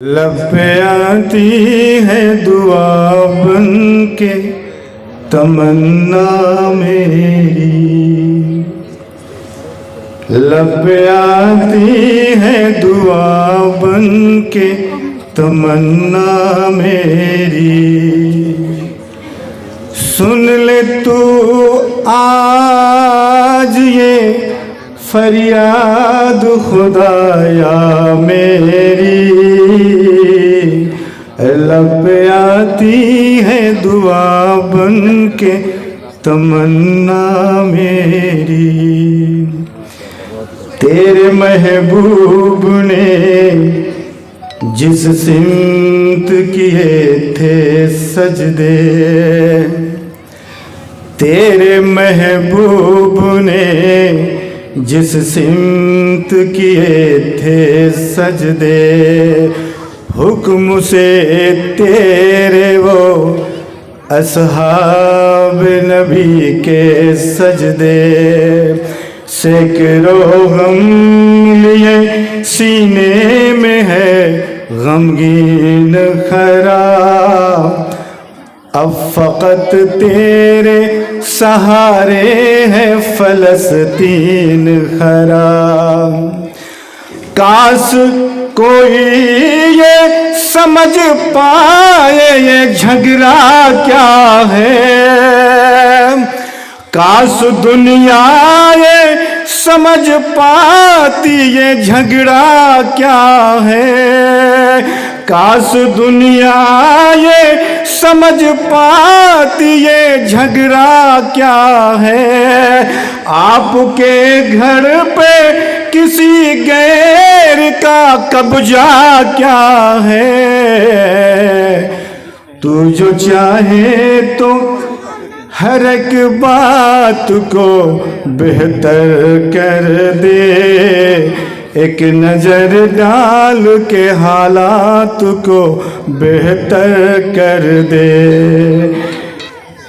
لب پہ آتی ہے دعا بن کے تمنا میری، لب پہ آتی ہے دعا بن کے تمنا میری، سن لے تو آج یہ فریاد خدایا میری، لب پہ آتی ہے دعا بن کے تمنا میری، تیرے محبوب نے جس سمت کیے تھے سجدے، تیرے محبوب نے جس سمت کیے تھے سجدے، حکم سے تیرے وہ اصحاب نبی کے سجدے، سینکڑوں غم لیے سینے میں ہے غمگین خرا، اب فقط تیرے سہارے ہے فلسطین خرا، کاش کوئی یہ سمجھ پائے یہ جھگڑا کیا ہے، کاش دنیا یہ سمجھ پاتی یہ جھگڑا کیا ہے، کاش دنیا یہ سمجھ پاتی یہ جھگڑا کیا ہے، آپ کے گھر پہ کسی غیر کا قبضہ کیا ہے، تو جو چاہے تو ہر ایک بات کو بہتر کر دے، ایک نظر ڈال کے حالات کو بہتر کر دے،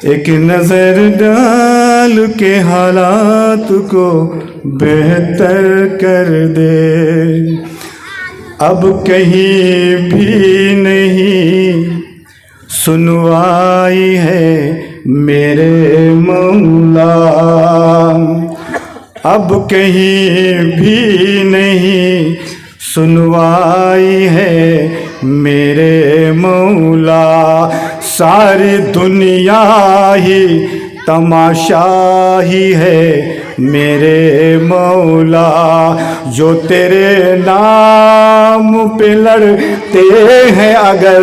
ایک نظر ڈال کے حالات کو بہتر کر دے، اب کہیں بھی نہیں سنوائی ہے میرے مولا، اب کہیں بھی نہیں سنوائی ہے میرے مولا، ساری دنیا ہی تماشا ہی ہے میرے مولا، جو تیرے نام پہ لڑتے ہیں اگر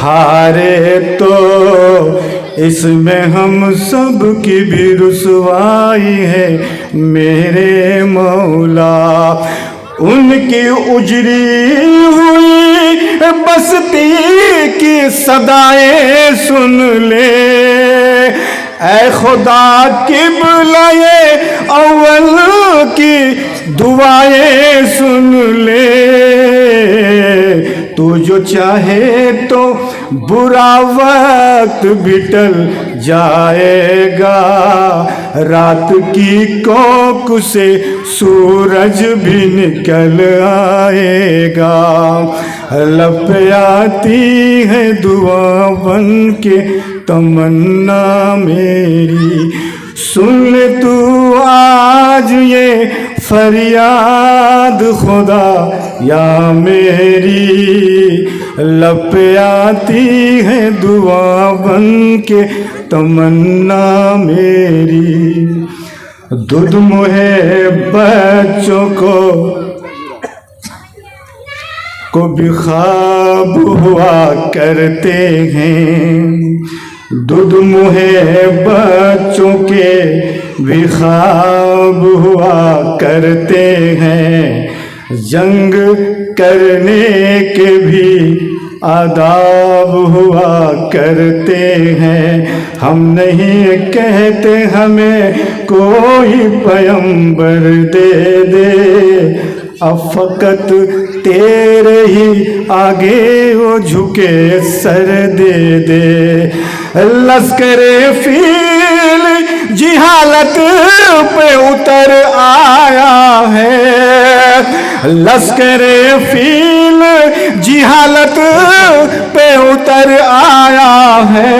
ہارے تو اس میں ہم سب کی بھی رسوائی ہے میرے مولا، ان کی اجڑی ہوئی بستی کی صدائیں سن لے، اے خدا قبلہ اول کی دعائیں سن لے، تو جو چاہے تو برا وقت بھی ٹل جائے گا، رات کی کوکھ سے سورج بھی نکل آئے گا، لب پہ آتی ہے دعا بن کے تمنا میری، سن لے تو آج یہ فریاد خدا یا میری، لب پہ آتی ہے دعا بن کے تمنا میری، دودھ مہے بچوں کو بھی خواب ہوا کرتے ہیں، دودھ مہے بچوں کے بھی خواب ہوا کرتے ہیں، جنگ کرنے کے بھی آداب ہوا کرتے ہیں، ہم نہیں کہتے ہمیں کوئی پیغمبر دے دے، اب فقط تیرے ہی آگے وہ جھکے سر دے دے، لشکر فیل جہالت پہ اتر آیا ہے، لشکر فیل جہالت پہ اتر آیا ہے،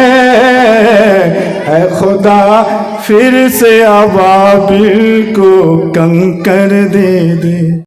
اے خدا پھر سے ابابیل کو کنکر دے دے۔